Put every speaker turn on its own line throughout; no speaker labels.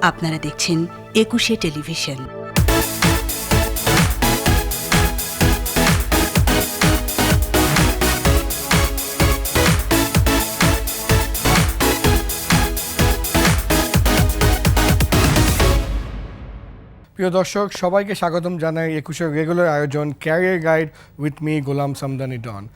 আপনারা দেখছেন একুশে টেলিভিশন।
প্রিয় দর্শক, সবাইকে স্বাগতম জানাই একুশের রেগুলার আয়োজন ক্যারিয়ার গাইড উইথ মি গোলাম সামদানি ডন।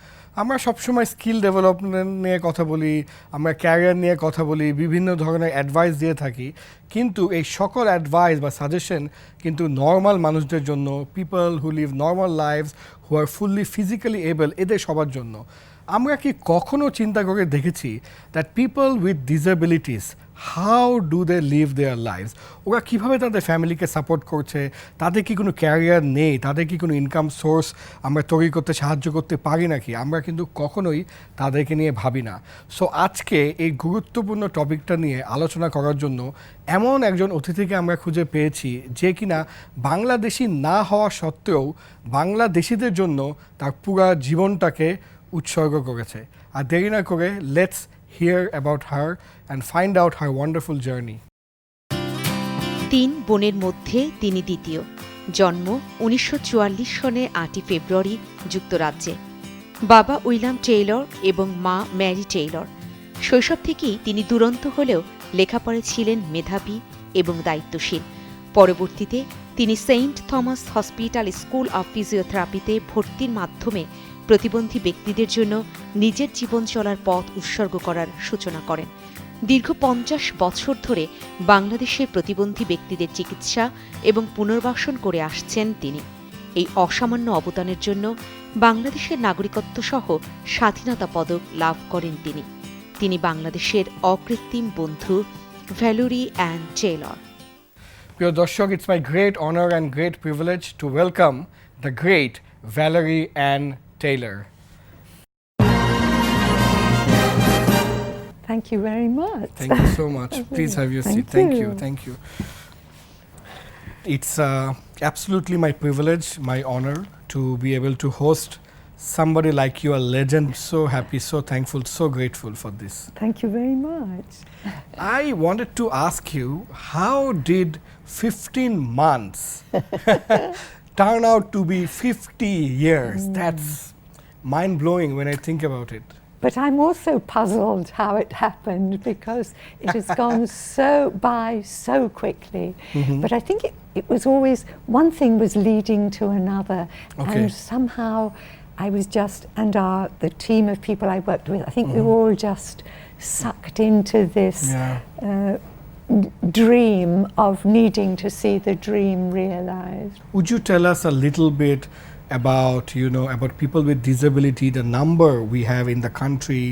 আমরা সবসময় স্কিল ডেভেলপমেন্ট নিয়ে কথা বলি, আমরা ক্যারিয়ার নিয়ে কথা বলি, বিভিন্ন ধরনের অ্যাডভাইস দিয়ে থাকি, কিন্তু এই সকল অ্যাডভাইস বা সাজেশন কিন্তু নর্মাল মানুষদের জন্য, people who live normal lives, who are fully physically able, এদের সবার জন্য। আমরা কি কখনো চিন্তা করে দেখেছি that people with disabilities how do they live their lives? ওরা কীভাবে তাদের ফ্যামিলিকে সাপোর্ট করছে? তাদের কি কোনো ক্যারিয়ার নেই? তাদের কি কোনো ইনকাম সোর্স আমরা তৈরি করতে সাহায্য করতে পারি নাকি? আমরা কিন্তু কখনোই তাদেরকে নিয়ে ভাবি না। সো আজকে এই গুরুত্বপূর্ণ টপিকটা নিয়ে আলোচনা করার জন্য এমন একজন অতিথিকে আমরা খুঁজে পেয়েছি, যে কিনা বাংলাদেশি না হওয়া সত্ত্বেও বাংলাদেশিদের জন্য তার পুরা জীবনটাকে উৎসর্গ করেছে। আর দেরি না করে let's hear about her and find out her wonderful journey.
3 বোনের মধ্যে তিনি দ্বিতীয়। জন্ম 1944 সনে 8 ফেব্রুয়ারি যুক্তরাজ্যে। বাবা উইলাম টেইলর এবং মা ম্যারি টেইলর। শৈশব থেকেই তিনি দুরন্ত হলেও লেখাপড়ায় ছিলেন মেধাবী এবং দায়িত্বশীল। পরবর্তীতে তিনি Saint Thomas Hospital School of ফিজিওথেরাপিতে ভর্তির মাধ্যমে প্রতিবন্ধী ব্যক্তিদের জন্য নিজের জীবন চলার পথ উৎসর্গ করার সূচনা করেন। দীর্ঘ 50 বছর ধরে বাংলাদেশের প্রতিবন্ধী ব্যক্তিদের চিকিৎসা এবং পুনর্বাসন করে আসছেন তিনি। এই অসামান্য অবদানের জন্য বাংলাদেশের নাগরিকত্ব সহ স্বাধীনতা পদক লাভ করেন তিনি। তিনি বাংলাদেশের অকৃত্রিম বন্ধু ভ্যালেরি অ্যান টেলর।
প্রিয় দর্শক, it's my great honor and great privilege to welcome the great Valerie Ann Taylor.
Thank you very much.
Thank you so much. Please have your seat. Thank you. It's absolutely my privilege, my honor to be able to host somebody like you, a legend. So happy, so thankful, so grateful for this.
Thank you very much.
I wanted to ask you, how did 15 months turn out to be 50 years? That's mind-blowing when I think about it.
But I'm also puzzled how it happened, because it has gone by so quickly. But I think it was always, one thing was leading to another.
Okay.
And somehow I was just, and the team of people I worked with, I think we were all just sucked into this dream of needing to see the dream realized.
Would you tell us a little bit about, about people with disability, the number we have in the country,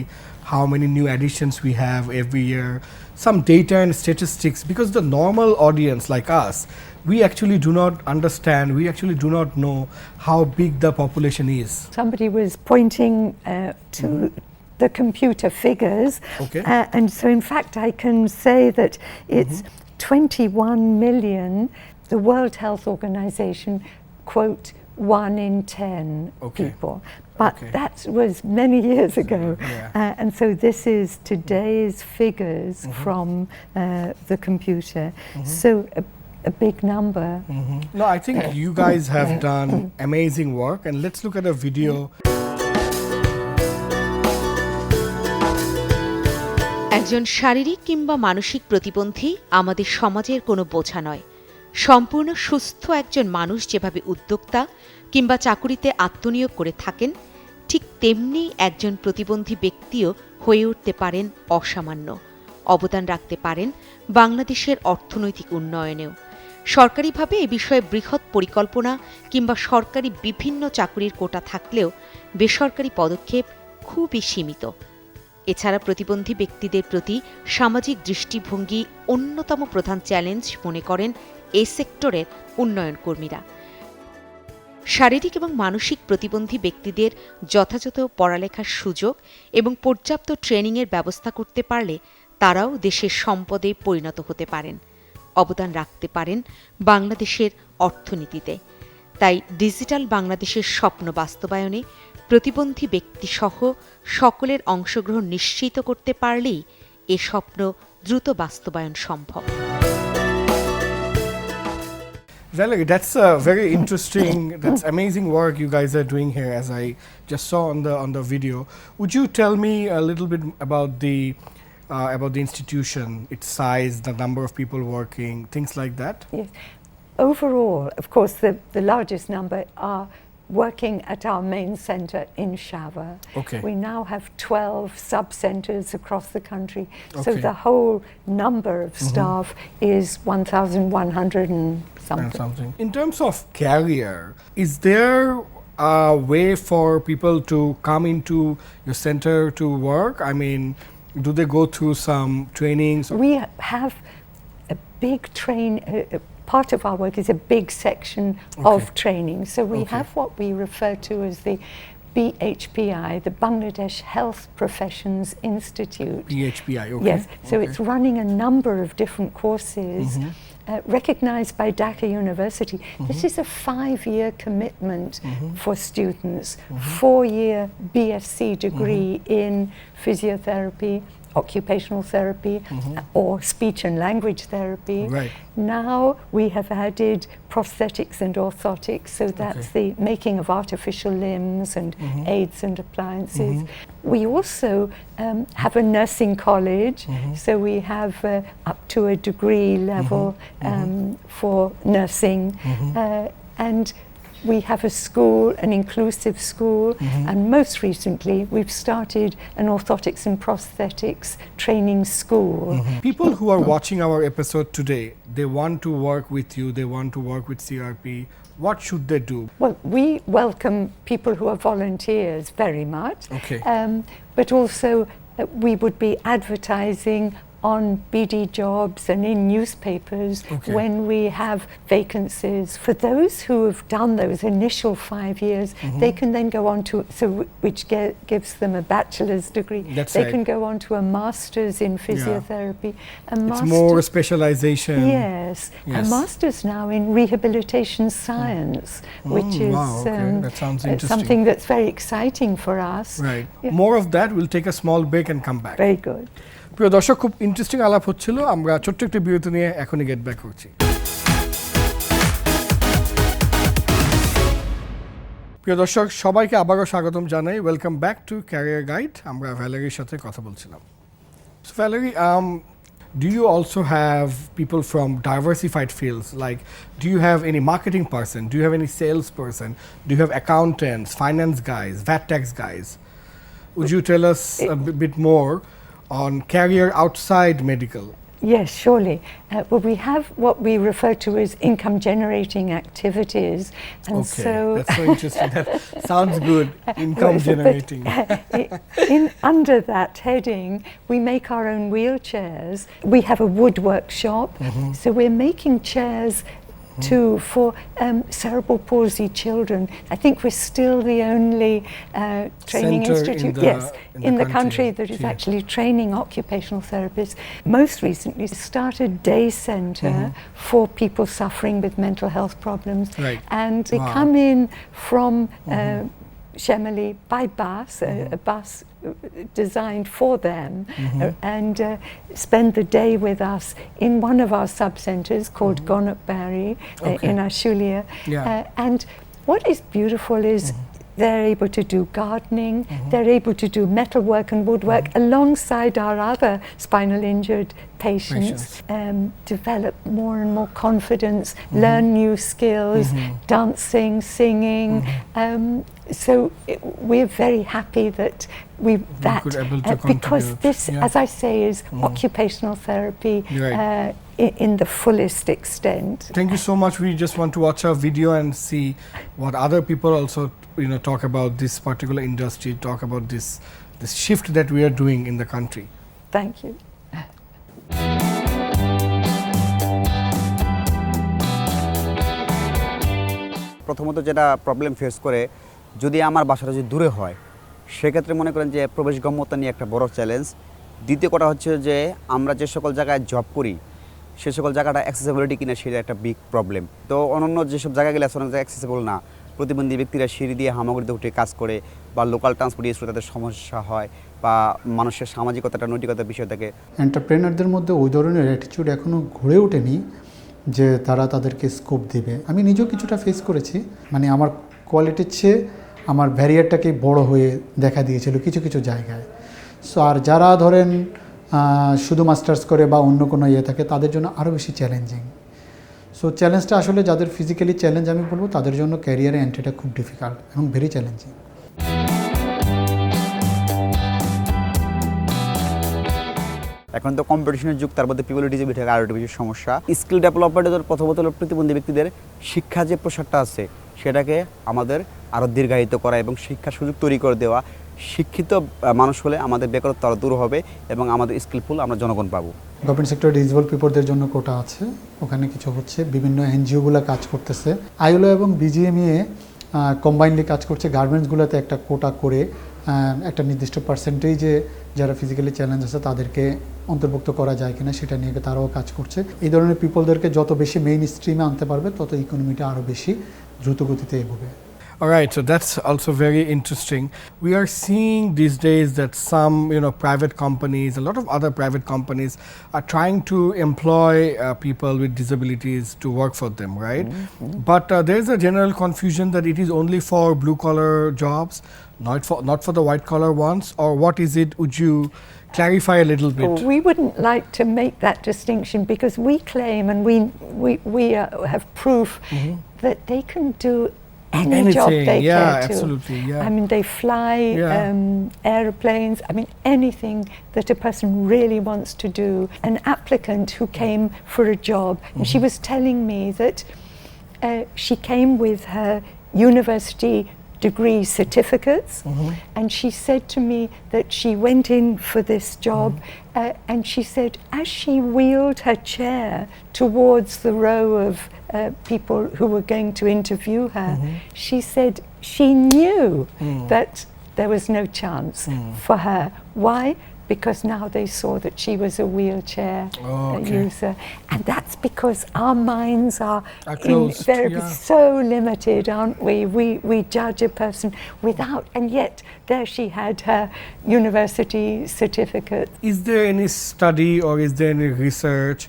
how many new additions we have every year, some data and statistics, because the normal audience like us, we actually do not understand, we actually do not know how big the population is.
Somebody was pointing to the computer figures.
Okay.
And so in fact I can say that it's 21 million. The World Health Organization quote 1 in 10 people. But that was many years ago. And so this is today's figures from the computer. So a big number.
No, I think you guys have done amazing work, and let's look at a video.
একজন শারীরিক কিংবা মানসিক প্রতিবন্ধী আমাদের সমাজের কোনো বোঝা নয়। সম্পূর্ণ সুস্থ একজন মানুষ যেভাবে উদ্যোক্তা কিংবা চাকুরিতে আত্মনিয়োগ করে থাকেন, ঠিক তেমনি একজন প্রতিবন্ধী ব্যক্তিও হয়ে উঠতে পারেন অসামান্য, অবদান রাখতে পারেন বাংলাদেশের অর্থনৈতিক উন্নয়নেও। সরকারিভাবে এ বিষয়ে বৃহৎ পরিকল্পনা কিংবা সরকারি বিভিন্ন চাকুরির কোটা থাকলেও বেসরকারি পদক্ষেপ খুবই সীমিত। এছাড়া প্রতিবন্ধী ব্যক্তিদের প্রতি সামাজিক দৃষ্টিভঙ্গি অন্যতম প্রধান চ্যালেঞ্জ মনে করেন এই সেক্টরের উন্নয়ন কর্মীরা। শারীরিক এবং মানসিক প্রতিবন্ধী ব্যক্তিদের যথাযথ পড়ালেখার সুযোগ এবং পর্যাপ্ত ট্রেনিংয়ের ব্যবস্থা করতে পারলে তারাও দেশের সম্পদে পরিণত হতে পারেন, অবদান রাখতে পারেন বাংলাদেশের অর্থনীতিতে। তাই ডিজিটাল বাংলাদেশের স্বপ্ন বাস্তবায়নে প্রতিবন্ধী ব্যক্তিসহ সকলের অংশগ্রহণ নিশ্চিত করতে পারলেই এ স্বপ্ন দ্রুত বাস্তবায়ন সম্ভব।
Valerie, that's very interesting. That's amazing work you guys are doing here, as I just saw on the video. Would you tell me a little bit about the institution, its size, the number of people working, things like that?
Yes. Overall, of course, the largest number are working at our main centre in Shava.
Okay.
We now have 12 sub-centres across the country. So
Okay.
the whole number of staff is 1,100 and something.
In terms of career, is there a way for people to come into your center to work? I mean, do they go through some trainings?
We have a big part of our work is a big section of training. So we have what we refer to as the BHPI, the Bangladesh Health Professions Institute.
BHPI, okay.
Yes, so it's running a number of different courses recognized by Dhaka University. This is a 5-year commitment for students, 4-year BSc degree in physiotherapy, occupational therapy, or speech and language therapy.
Right.
Now we have added prosthetics and orthotics, so that's the making of artificial limbs and aids and appliances. We also have a nursing college, so we have up to a degree level for nursing, and we have a school, an inclusive school, and most recently we've started an orthotics and prosthetics training school.
People who are watching our episode today, they want to work with you, they want to work with CRP. What should they do?
Well, we welcome people who are volunteers very much, but also we would be advertising on BD jobs and in newspapers when we have vacancies. For those who have done those initial 5 years, they can then go on to, which gives them a bachelor's degree. They can go on to a master's in physiotherapy.
It's more specialization.
Yes, a master's now in rehabilitation science, which is
that sounds interesting.
something that's very exciting for us.
Right. More of that. We'll take a small break and come back.
Very good.
প্রিয় দর্শক, খুব interesting আলাপ হচ্ছিল। আমরা ছোট্ট একটি বিরতি নিয়ে এখনই গেট ব্যাক করছি। প্রিয় দর্শক, সবাইকে আবারও স্বাগতম জানাই। Welcome back to career guide. আমরা ভ্যালেরির সাথে কথা বলছিলাম। So Valerie, do you also have people from diversified fields? Like, do you have any marketing person? Do you have any sales person? Do you have accountants, finance guys, VAT tax guys? Would you tell us a bit more on career outside medical?
Yes, surely. Well, we have what we refer to as income generating activities, and so
that's so interesting. That sounds good. Income generating.
Under that heading, we make our own wheelchairs. We have a wood workshop, so we're making chairs for cerebral palsy children. I think we're still the only training institute in the country that is actually training occupational therapists. Most recently started day centre for people suffering with mental health problems, and they come in from Shemali by bus, a bus designed for them, and spend the day with us in one of our sub-centres called Gonakbari in Ashulia. And what is beautiful is they're able to do gardening, they're able to do metalwork and woodwork alongside our other spinal injured patients, develop more and more confidence, learn new skills, dancing, singing. So we're very happy that because this, as I say, is occupational therapy in the fullest extent.
Thank you so much. We just want to watch our video and see what other people also, talk about this particular industry, talk about this shift that we are doing in the country.
Thank you.
প্রথমত যেটা problem face করে, যদি আমার বাসাটা যদি দূরে হয় সেক্ষেত্রে মনে করেন যে প্রবেশগম্যতা নিয়ে একটা বড় চ্যালেঞ্জ। দ্বিতীয় কথা হচ্ছে যে আমরা যে সকল জায়গায় জব করি সে সকল জায়গাটা অ্যাক্সেসিবিলিটি কিনা সেটা একটা বিগ প্রবলেম। তো অন্যান্য যেসব জায়গা গেলে অনেক জায়গায় অ্যাক্সেসিবল না, প্রতিবন্ধী ব্যক্তিরা সিঁড়ি দিয়ে হামাগুড়িতে উঠে কাজ করে বা লোকাল ট্রান্সপোর্ট ইউজ করে তাদের সমস্যা হয় বা মানুষের সামাজিকতাটা নৈতিকতার বিষয় থাকে।
এন্টারপ্রেনারদের মধ্যে ওই ধরনের অ্যাটিটিউড এখনও গড়ে ওঠেনি যে তারা তাদেরকে স্কোপ দেবে। আমি নিজেও কিছুটা ফেস করেছি, মানে আমার কোয়ালিটির চেয়ে আমার ব্যারিয়ারটাকে বড় হয়ে দেখা দিয়েছিল কিছু কিছু জায়গায়। সো আর যারা ধরেন শুধু মাস্টার্স করে বা অন্য কোনো ইয়ে থাকে তাদের জন্য আরও বেশি চ্যালেঞ্জিং। সো চ্যালেঞ্জটা আসলে যাদের ফিজিক্যালি চ্যালেঞ্জ আমি বলবো তাদের জন্য ক্যারিয়ারে এন্ট্রিটা খুব ডিফিকাল্ট এবং ভেরি চ্যালেঞ্জিং।
এখন তো কম্পিটিশনের যুগ, তার মধ্যে পিপল উইথ ডিসেবিলিটি আরও একটা বেশি সমস্যা। স্কিল ডেভেলপমেন্টের প্রথমত হলো প্রতিবন্ধী ব্যক্তিদের শিক্ষা যে প্রসারটা আছে সেটাকে আমাদের আরও দীর্ঘায়িত করা এবং শিক্ষার সুযোগ তৈরি করে দেওয়া। শিক্ষিত মানুষ হলে আমাদের বেকারত্ব আরও দূর হবে এবং আমাদের স্কিলফুল আমরা জনগণ পাবো।
গভর্নমেন্ট সেক্টরে ডিসেবল পিপলদের জন্য কোটা আছে, ওখানে কিছু হচ্ছে, বিভিন্ন এনজিওগুলো কাজ করতেছে। আইএলও এবং বিজিএমইএ কম্বাইনলি কাজ করছে। গার্মেন্টসগুলোতে একটা কোটা করে একটা নির্দিষ্ট পার্সেন্টেজে যারা ফিজিক্যালি চ্যালেঞ্জ আছে তাদেরকে অন্তর্ভুক্ত করা যায় কিনা সেটা নিয়ে তারাও কাজ করছে। এই ধরনের পিপলদেরকে যত বেশি মেইন স্ট্রিমে আনতে পারবে তত ইকোনমিটা আরও বেশি দ্রুত গতিতে এগোবে।
All right, so that's also very interesting. We are seeing these days that some, private companies, a lot of other private companies are trying to employ people with disabilities to work for them, right? But there's a general confusion that it is only for blue-collar jobs, not for the white-collar ones, or what is it? Would you clarify a little bit?
We wouldn't like to make that distinction because we claim and we have proof that they can do any job they care to.
Absolutely, yeah.
I mean, they fly airplanes. I mean, anything that a person really wants to do. An applicant who came for a job, and she was telling me that she came with her university degree certificates, and she said to me that she went in for this job, and she said as she wheeled her chair towards the row of people who were going to interview her, she said she knew that there was no chance for her. Why? Because now they saw that she was a wheelchair user, and that's because our minds are invariably so limited, aren't we? We judge a person without, and yet there she had her university certificate.
Is there any study or is there any research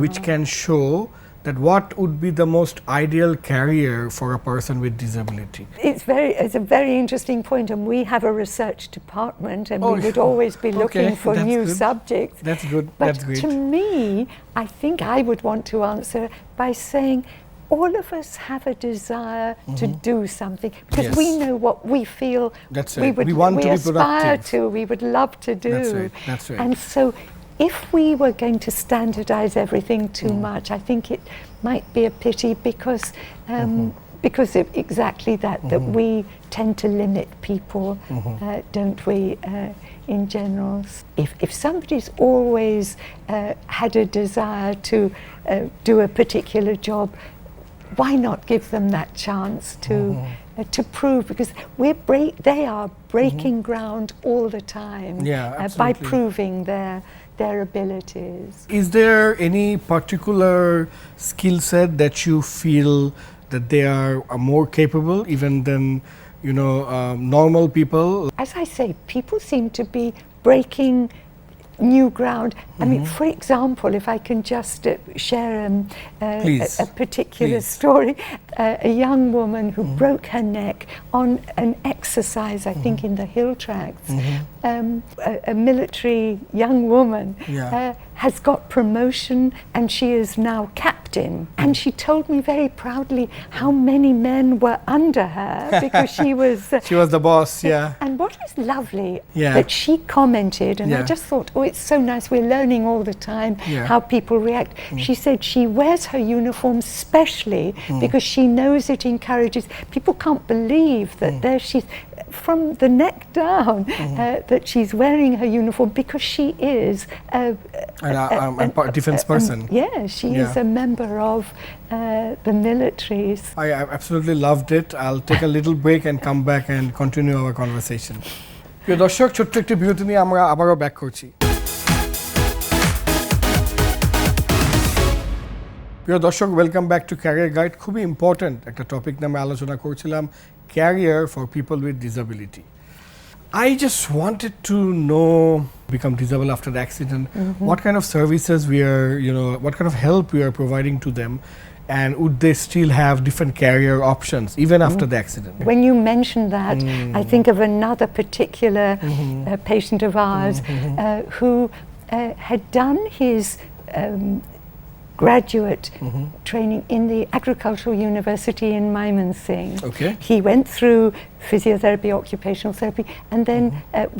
which can show that what would be the most ideal career for a person with disability?
It's a very interesting point, and we have a research department, and we would always be looking for new subjects.
That's good.
But
That's great.
to me, I think I would want to answer by saying all of us have a desire to do something because we know what we feel
we want to be
aspire
productive.
to, we would love to do.
That's right.
And so if we were going to standardize everything too much, I think it might be a pity because of exactly that we tend to limit people, don't we, in general. If somebody's always had a desire to do a particular job, why not give them that chance to prove? Because they are breaking ground all the time by proving their abilities.
Is there any particular skill set that you feel that they are more capable even than normal people?
As I say, people seem to be breaking new ground. I mean, for example, if I can just share a particular story, a young woman who broke her neck on an exercise, I think in the hill tracts, a military young woman has got promotion and she is now captain. And she told me very proudly how many men were under her because she was
the boss,
And what is lovely that she commented, and I just thought, oh, it's so nice, we're learning all the time how people react. She said she wears her uniform specially because she knows it encourages. People can't believe that there she's, from the neck down, that she's wearing her uniform because she is
a defense person.
She is a member of the militaries.
I absolutely loved it. I'll take a little break and come back and continue our conversation. প্রিয় দর্শক, ছোট্ট একটি বিরতি নিয়ে আমরা আবারও back করছি। প্রিয় দর্শক, welcome back to career guide. খুবই ইম্পর্ট্যান্ট একটা টপিক নিয়ে আমরা আলোচনা করছিলাম, career for people with disability. I just wanted to know become disabled after the accident, what kind of services we are, what kind of help we are providing to them, and would they still have different career options even after the accident?
When you mention that, I think of another particular patient of ours who had done his graduate training in the Agricultural University in Mymensingh.
Okay.
He went through physiotherapy, occupational therapy, and then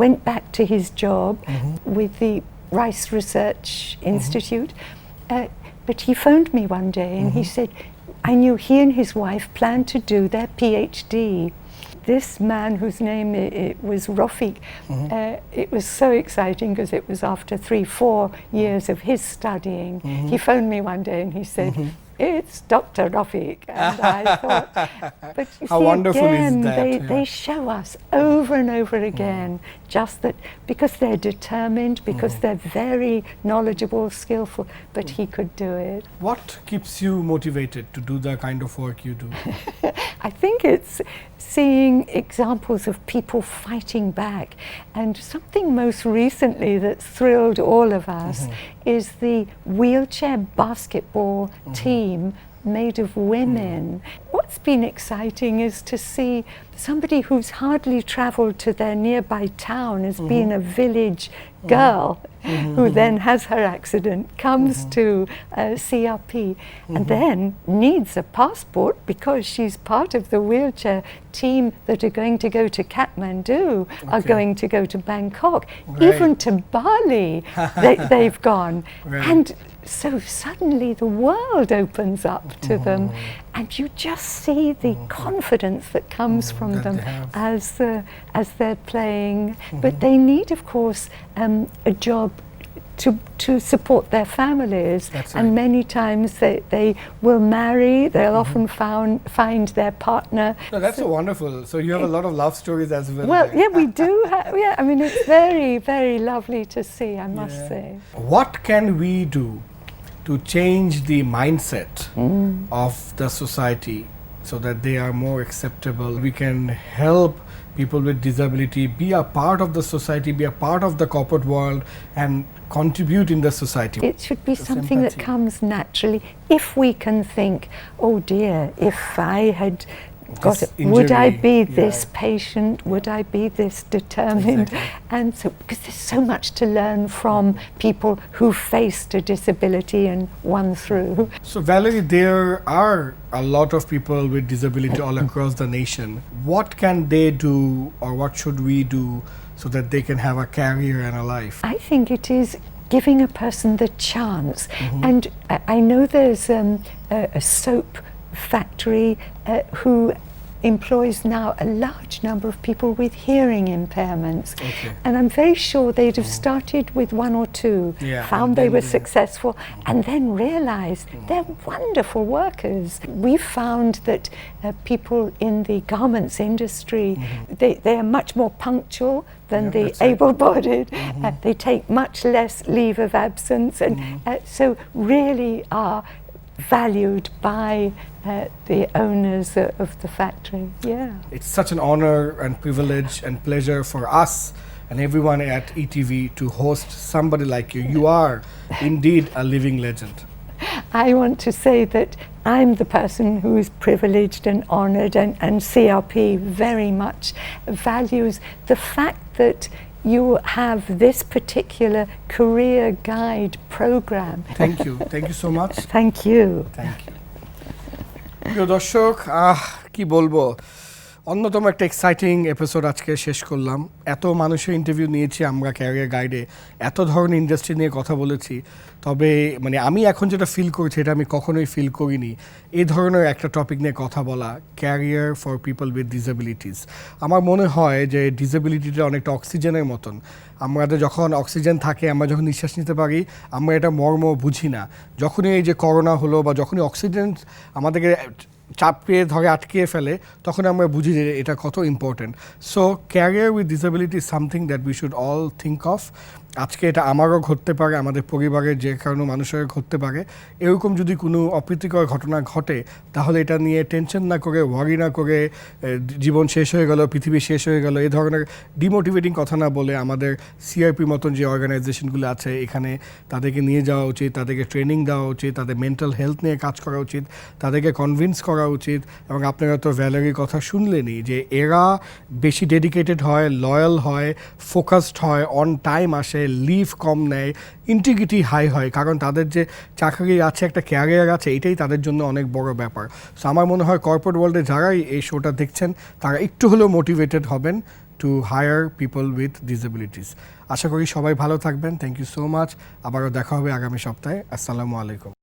went back to his job with the Rice Research Institute. But he phoned me one day and he said, I knew he and his wife planned to do their PhD. This man, whose name it was Rafiq, it was so exciting because it was after 3-4 years of his studying. He phoned me one day and he said, it's Dr. Rafiq. And I thought, but you
How
see,
wonderful is
again,
that?
they show us over and over again just that because they're determined, because they're very knowledgeable, skillful, but he could do it.
What keeps you motivated to do the kind of work you do?
I think it's seeing examples of people fighting back. And something most recently that's thrilled all of us is the wheelchair basketball team made of women. What's been exciting is to see somebody who's hardly travelled to their nearby town as being a village girl who then has her accident, comes to CRP and then needs a passport because she's part of the wheelchair team that are going to go to Kathmandu, are going to go to Bangkok, even to Bali they've gone. And so suddenly the world opens up to them and you just see the confidence that comes from them as they're playing. But they need, of course, a job to support their families.
That's
and
right.
many times they will marry, they'll often find their partner.
No, that's so wonderful. So you have a lot of love stories as well.
Well,
there.
yeah, we do have, I mean, it's very, very lovely to see, I must say.
What can we do to change the mindset of the society so that they are more acceptable? We can help people with disability be a part of the society, be a part of the corporate world, and contribute in the society.
It should be
Just
something that
empathy.
comes naturally. If we can think, oh dear, if I had got
This
it, would I
injury,
be
yeah.
this patient? Would I be this determined?
Exactly.
And so, because there's so much to learn from people who faced a disability and won through.
So Valerie, there are a lot of people with disability all across the nation. What can they do, or what should we do so that they can have a career and a life?
I think it is giving a person the chance. And I know there's a soap factory who employs now a large number of people with hearing impairments.
Okay.
And I'm very sure they'd have started with 1 or 2,
Yeah,
found
and
they
then
were
they-
successful, and then realized they're wonderful workers. We found that people in the garments industry, they are much more punctual than
Yeah,
the
that's right.
able-bodied. They take much less leave of absence, and so really are valued by the owners of the factory. Yeah.
It's such an honor and privilege and pleasure for us and everyone at ETV to host somebody like you. You are indeed a living legend.
I want to say that I'm the person who is privileged and honored, and CRP very much values the fact that you have this particular career guide program.
Thank you. Thank you so much.
Thank you.
Thank you. প্রিয় দর্শক, কি বলবো, অন্যতম একটা exciting episode আজকে শেষ করলাম। এত মানুষের ইন্টারভিউ নিয়েছি আমরা ক্যারিয়ার গাইডে, এত ধরনের ইন্ডাস্ট্রি নিয়ে কথা বলেছি, তবে মানে আমি এখন যেটা ফিল করছি এটা আমি কখনোই ফিল করিনি, এই ধরনের একটা টপিক নিয়ে কথা বলা, career for people with disabilities. আমার মনে হয় যে ডিসেবিলিটিটা অনেকটা অক্সিজেনের মতন। আমাদের যখন অক্সিজেন থাকে, আমরা যখন নিঃশ্বাস নিতে পারি, আমরা এটা মর্ম বুঝি না। যখনই এই যে করোনা হলো বা যখনই অক্সিজেন আমাদেরকে চাপে ধরে আটকিয়ে ফেলে, তখন আমরা বুঝি যে এটা কত important. So career with disability is something that we should all think of, আজকে এটা আমারও ঘটতে পারে, আমাদের পরিবারের যে কারণে মানুষের ঘটতে পারে, এরকম যদি কোনো অপ্রীতিকর ঘটনা ঘটে তাহলে এটা নিয়ে টেনশন না করে, ওয়ারি না করে, জীবন শেষ হয়ে গেল, পৃথিবী শেষ হয়ে গেল, এই ধরনের ডিমোটিভেটিং কথা না বলে আমাদের সিআরপি মতন যে অর্গানাইজেশনগুলো আছে এখানে তাদেরকে নিয়ে যাওয়া উচিত, তাদেরকে ট্রেনিং দেওয়া উচিত, তাদের মেন্টাল হেলথ নিয়ে কাজ করা উচিত, তাদেরকে কনভিন্স করা উচিত। এবং আপনারা তো ভ্যালেরির কথা শুনলেনই যে এরা বেশি ডেডিকেটেড হয়, লয়াল হয়, ফোকাসড হয়, অন টাইম আসে, লিভ কম নেয়, ইন্টিগ্রিটি হাই হয়, কারণ তাদের যে চাকরি আছে, একটা ক্যারিয়ার আছে, এটাই তাদের জন্য অনেক বড় ব্যাপার। সো আমার মনে হয় কর্পোরেট ওয়ার্ল্ডে যারাই এই শোটা দেখছেন তারা একটু হলেও মোটিভেটেড হবেন to hire people with disabilities. আশা করি সবাই ভালো থাকবেন। Thank you so much. আবারও দেখা হবে আগামী সপ্তাহে। আসসালামু আলাইকুম।